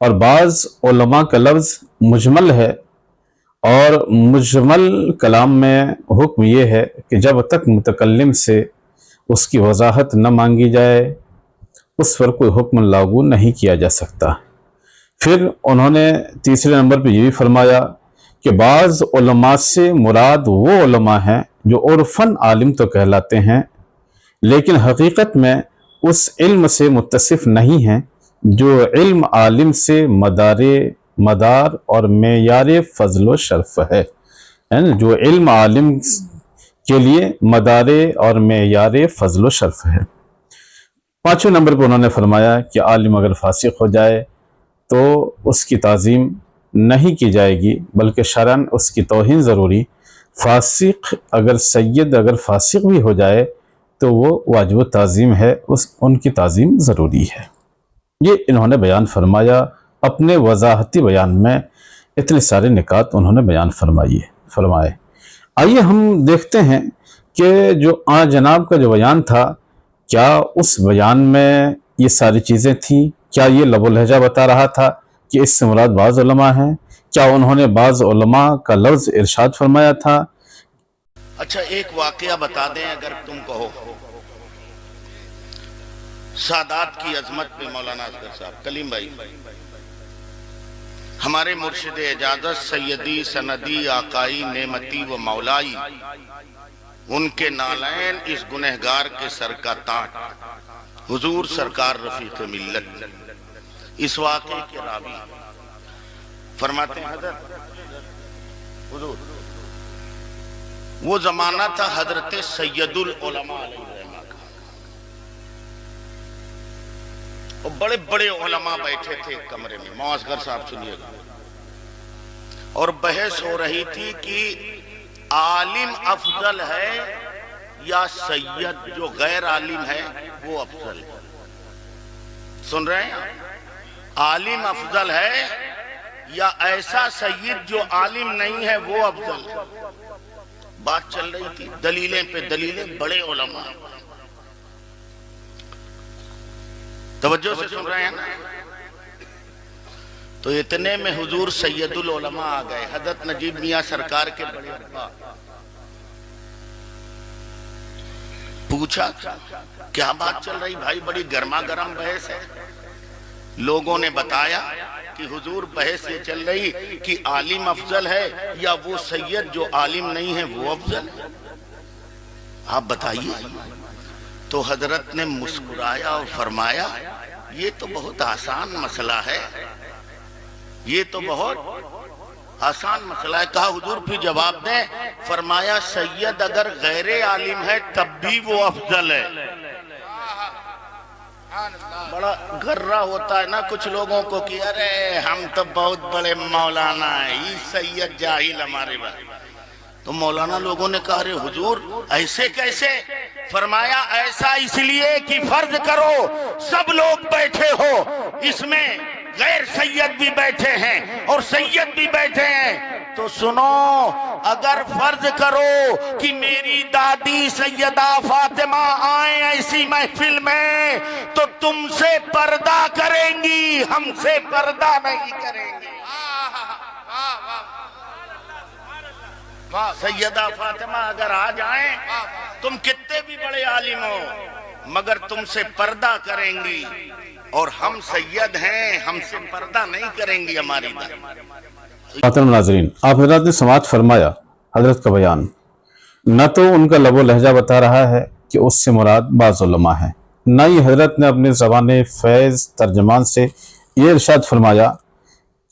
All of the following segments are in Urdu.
اور بعض علماء کا لفظ مجمل ہے، اور مجمل کلام میں حکم یہ ہے کہ جب تک متکلم سے اس کی وضاحت نہ مانگی جائے اس پر کوئی حکم لاگو نہیں کیا جا سکتا۔ پھر انہوں نے تیسرے نمبر پہ یہ بھی فرمایا کہ بعض علماء سے مراد وہ علماء ہیں جو عرفاً عالم تو کہلاتے ہیں لیکن حقیقت میں اس علم سے متصف نہیں ہیں جو علم عالم سے مدار اور معیار فضل و شرف ہے، جو علم عالم کے لیے مدار اور معیار فضل و شرف ہے۔ پانچویں نمبر پہ انہوں نے فرمایا کہ عالم اگر فاسق ہو جائے تو اس کی تعظیم نہیں کی جائے گی بلکہ شرعاً اس کی توہین ضروری۔ فاسق اگر سید اگر فاسق بھی ہو جائے تو وہ واجب تعظیم ہے، ان کی تعظیم ضروری ہے۔ یہ انہوں نے بیان فرمایا اپنے وضاحتی بیان میں، اتنے سارے نکات انہوں نے بیان فرمائے۔ آئیے ہم دیکھتے ہیں کہ جو جناب کا جو بیان تھا کیا اس بیان میں یہ ساری چیزیں تھیں؟ کیا یہ لب و لہجہ بتا رہا تھا کہ اس سے مراد بعض علماء ہیں؟ کیا انہوں نے بعض علماء کا لفظ ارشاد فرمایا تھا؟ اچھا ایک واقعہ بتا دیں اگر تم کہو۔ سادات کی عظمت پہ مولانا اصغر صاحب، کلیم بھائی، ہمارے مرشد اجازت سیدی سندی آقائی نعمتی و مولائی، ان کے نالین اس گنہگار کے سر کا تاج حضور سرکار رفیق ملت، اس واقعے کے راوی فرماتے ہیں حضرت حضور وہ زمانہ تھا حضرت سید العلماء علیہ الرحمہ کا، اور بڑے بڑے علماء بیٹھے تھے ایک کمرے میں، معاذ صاحب سنیے گا، اور بحث ہو رہی تھی کہ عالم افضل ہے یا سید جو غیر عالم ہے وہ افضل ہے۔ سن رہے ہیں؟ عالم افضل ہے یا ایسا سید جو عالم نہیں ہے وہ افضل ہے؟ بات چل رہی تھی، دلیلیں پہ دلیلیں، بڑے علماء، توجہ سے سن رہے ہیں نا؟ تو اتنے میں حضور سید العلماء آ گئے، حضرت نجیب میاں سرکار کے بڑے ابا۔ پوچھا کیا بات چل رہی بھائی؟ بڑی گرما گرم بحث ہے۔ لوگوں نے بتایا کہ حضور بحث یہ چل رہی کہ عالم افضل ہے یا وہ سید جو عالم نہیں ہے وہ افضل ہے، آپ بتائیے۔ تو حضرت نے مسکرایا اور فرمایا یہ تو بہت آسان مسئلہ ہے، یہ تو بہت آسان مسئلہ ہے۔ کہا حضور پھر جواب دیں، فرمایا سید اگر غیر عالم ہے تب بھی وہ افضل ہے۔ بڑا گھرہ ہوتا ہے نا کچھ لوگوں کو کہ ارے ہم تو بہت بڑے مولانا ہیں، یہ سید جاہل ہمارے بارے۔ تو مولانا لوگوں نے کہا رہے حضور ایسے کیسے؟ فرمایا ایسا اس لیے کہ فرض کرو سب لوگ بیٹھے ہو، اس میں غیر سید بھی بیٹھے ہیں اور سید بھی بیٹھے ہیں، تو سنو اگر فرض کرو کہ میری دادی سیدہ فاطمہ آئیں ایسی محفل میں تو تم سے پردہ کریں گی، ہم سے پردہ نہیں کریں گی۔ سیدہ فاطمہ اگر آ جائیں تم کتنے بھی بڑے عالم ہو مگر تم سے پردہ کریں گی، اور ہم سید ہیں، ہم سے پردہ نہیں کریں گی ہماری محترم ناظرین، آپ حضرات نے سماعت فرمایا حضرت کا بیان۔ نہ تو ان کا لب و لہجہ بتا رہا ہے کہ اس سے مراد بعض علماء ہیں، نہ ہی حضرت نے اپنے زبان فیض ترجمان سے یہ ارشاد فرمایا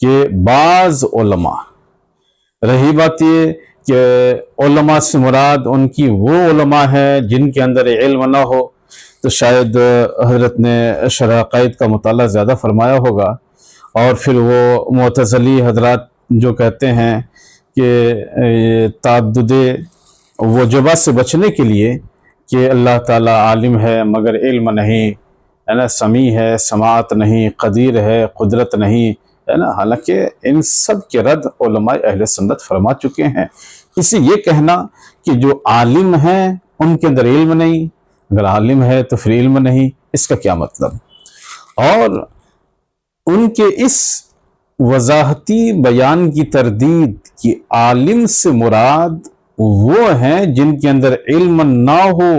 کہ بعض علماء۔ رہی بات یہ کہ علماء سے مراد ان کی وہ علماء ہیں جن کے اندر علم نہ ہو، تو شاید حضرت نے شرح عقائد کا مطالعہ زیادہ فرمایا ہوگا، اور پھر وہ معتزلی حضرات جو کہتے ہیں کہ تعدد وجوبات سے بچنے کے لیے کہ اللہ تعالیٰ عالم ہے مگر علم نہیں ہے نا، سمیع ہے سماعت نہیں، قدیر ہے قدرت نہیں ہے نا، حالانکہ ان سب کے رد علماء اہل سنت فرما چکے ہیں۔ اسی یہ کہنا کہ جو عالم ہیں ان کے اندر علم نہیں، اگر عالم ہے تو پھر علم نہیں، اس کا کیا مطلب؟ اور ان کے اس وضاحتی بیان کی تردید کہ عالم سے مراد وہ ہیں جن کے اندر علم نہ ہو،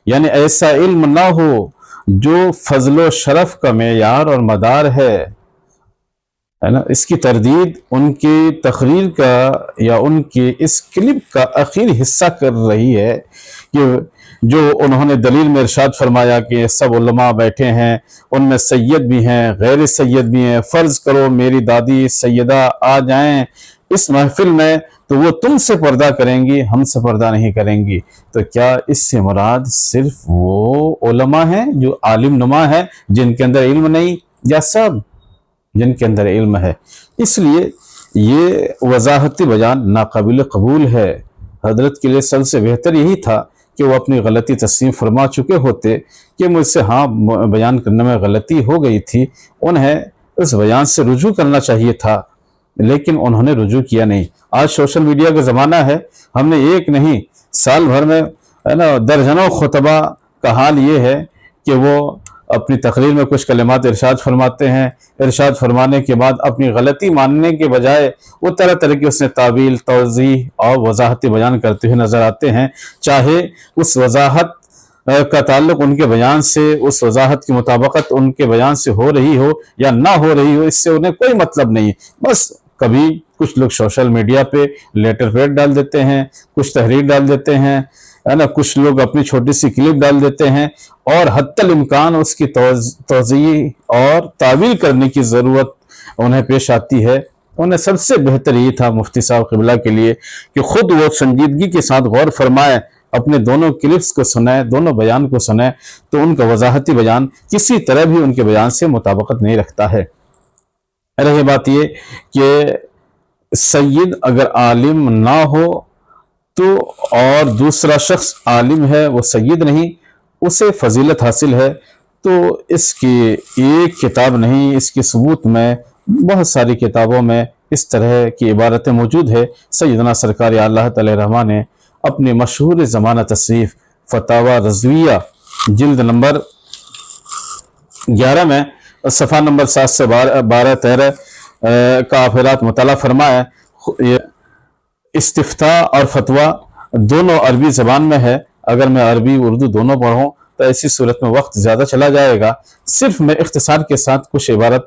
یعنی ایسا علم نہ ہو جو فضل و شرف کا معیار اور مدار ہے نا۔ اس کی تردید ان کی تقریر کا یا ان کے اس کلپ کا آخری حصہ کر رہی ہے کہ جو انہوں نے دلیل میں ارشاد فرمایا کہ سب علماء بیٹھے ہیں، ان میں سید بھی ہیں، غیر سید بھی ہیں، فرض کرو میری دادی سیدہ آ جائیں اس محفل میں تو وہ تم سے پردہ کریں گی، ہم سے پردہ نہیں کریں گی۔ تو کیا اس سے مراد صرف وہ علماء ہیں جو عالم نما ہیں جن کے اندر علم نہیں، یا سب جن کے اندر علم ہے؟ اس لیے یہ وضاحتی بیان ناقابل قبول ہے۔ حضرت کے لیے سب سے بہتر یہی تھا کہ وہ اپنی غلطی تسلیم فرما چکے ہوتے کہ مجھ سے ہاں بیان کرنے میں غلطی ہو گئی تھی، انہیں اس بیان سے رجوع کرنا چاہیے تھا، لیکن انہوں نے رجوع کیا نہیں۔ آج سوشل میڈیا کا زمانہ ہے، ہم نے ایک نہیں سال بھر میں درجنوں خطبہ کا حال یہ ہے کہ وہ اپنی تقریر میں کچھ کلمات ارشاد فرماتے ہیں، ارشاد فرمانے کے بعد اپنی غلطی ماننے کے بجائے وہ طرح طرح کی اس نے تعویل، توضیح اور وضاحتی بیان کرتے ہوئے نظر آتے ہیں، چاہے اس وضاحت کا تعلق ان کے بیان سے، اس وضاحت کی مطابقت ان کے بیان سے ہو رہی ہو یا نہ ہو رہی ہو، اس سے انہیں کوئی مطلب نہیں۔ بس کبھی کچھ لوگ سوشل میڈیا پہ لیٹر پیڈ ڈال دیتے ہیں، کچھ تحریر ڈال دیتے ہیں نا، کچھ لوگ اپنی چھوٹی سی کلپ ڈال دیتے ہیں، اور حتی الامکان اس کی توضیح اور تعویل کرنے کی ضرورت انہیں پیش آتی ہے۔ انہیں سب سے بہتر یہ تھا مفتی صاحب قبلہ کے لیے کہ خود وہ سنجیدگی کے ساتھ غور فرمائے، اپنے دونوں کلپس کو سنیں، دونوں بیان کو سنیں، تو ان کا وضاحتی بیان کسی طرح بھی ان کے بیان سے مطابقت نہیں رکھتا ہے۔ رہی بات یہ کہ سید اگر عالم نہ ہو تو اور دوسرا شخص عالم ہے وہ سید نہیں، اسے فضیلت حاصل ہے، تو اس کی ایک کتاب نہیں، اس کے ثبوت میں بہت ساری کتابوں میں اس طرح کی عبارتیں موجود ہے۔ سیدنا سرکار اللہ تعالی رحمہ نے اپنی مشہور زمانہ تصریف فتاوی رضویہ جلد نمبر 11 میں صفحہ نمبر 7 سے 12-13 کا آخرات مطالعہ فرمایا۔ استفتاء اور فتویٰ دونوں عربی زبان میں ہے، اگر میں عربی اردو دونوں پڑھوں تو ایسی صورت میں وقت زیادہ چلا جائے گا، صرف میں اختصار کے ساتھ کچھ عبارت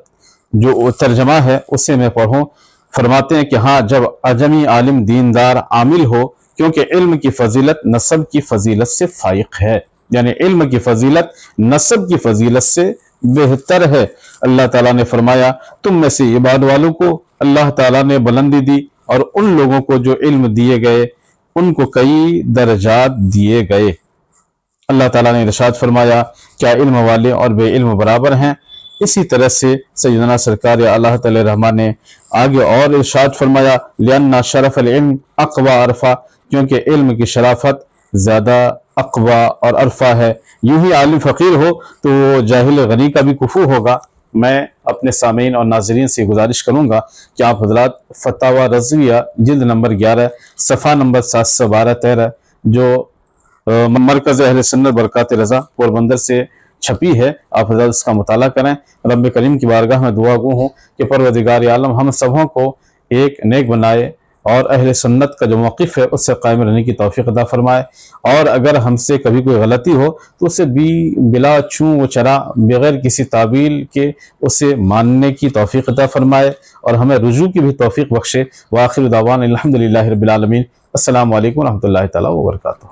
جو ترجمہ ہے اسے میں پڑھوں۔ فرماتے ہیں کہ ہاں، جب عجمی عالم دیندار عامل ہو، کیونکہ علم کی فضیلت نسب کی فضیلت سے فائق ہے، یعنی علم کی فضیلت نسب کی فضیلت سے بہتر ہے۔ اللہ تعالیٰ نے فرمایا تم میں سے عباد والوں کو اللہ تعالیٰ نے بلندی دی، اور ان لوگوں کو جو علم دیے گئے ان کو کئی درجات دیے گئے۔ اللہ تعالیٰ نے ارشاد فرمایا کیا علم والے اور بے علم برابر ہیں؟ اسی طرح سے سیدنا سرکار اللہ تعالی رحمہ نے آگے اور ارشاد فرمایا لِأَنَّ شرف العلم اقوى عرفہ، کیونکہ علم کی شرافت زیادہ اقوی اور عرفہ ہے۔ یوں ہی عالم فقیر ہو تو وہ جاہل غنی کا بھی کفو ہوگا۔ میں اپنے سامعین اور ناظرین سے گزارش کروں گا کہ آپ حضرات فتاوی رضویہ جلد نمبر 11 صفحہ نمبر 7 سے 12-13 جو مرکز اہل سنت برکات رضا پوربندر سے چھپی ہے، آپ حضرات اس کا مطالعہ کریں۔ رب کریم کی بارگاہ میں دعا گو ہوں کہ پروردگار عالم ہم سبوں کو ایک نیک بنائے اور اہل سنت کا جو موقف ہے اس سے قائم رہنے کی توفیق عطا فرمائے، اور اگر ہم سے کبھی کوئی غلطی ہو تو اسے بلا چوں و چرا بغیر کسی تعویل کے اسے ماننے کی توفیق عطا فرمائے، اور ہمیں رجوع کی بھی توفیق بخشے۔ وآخر دعوانا الحمدللہ رب العالمین۔ السلام علیکم ورحمۃ اللہ تعالیٰ وبرکاتہ۔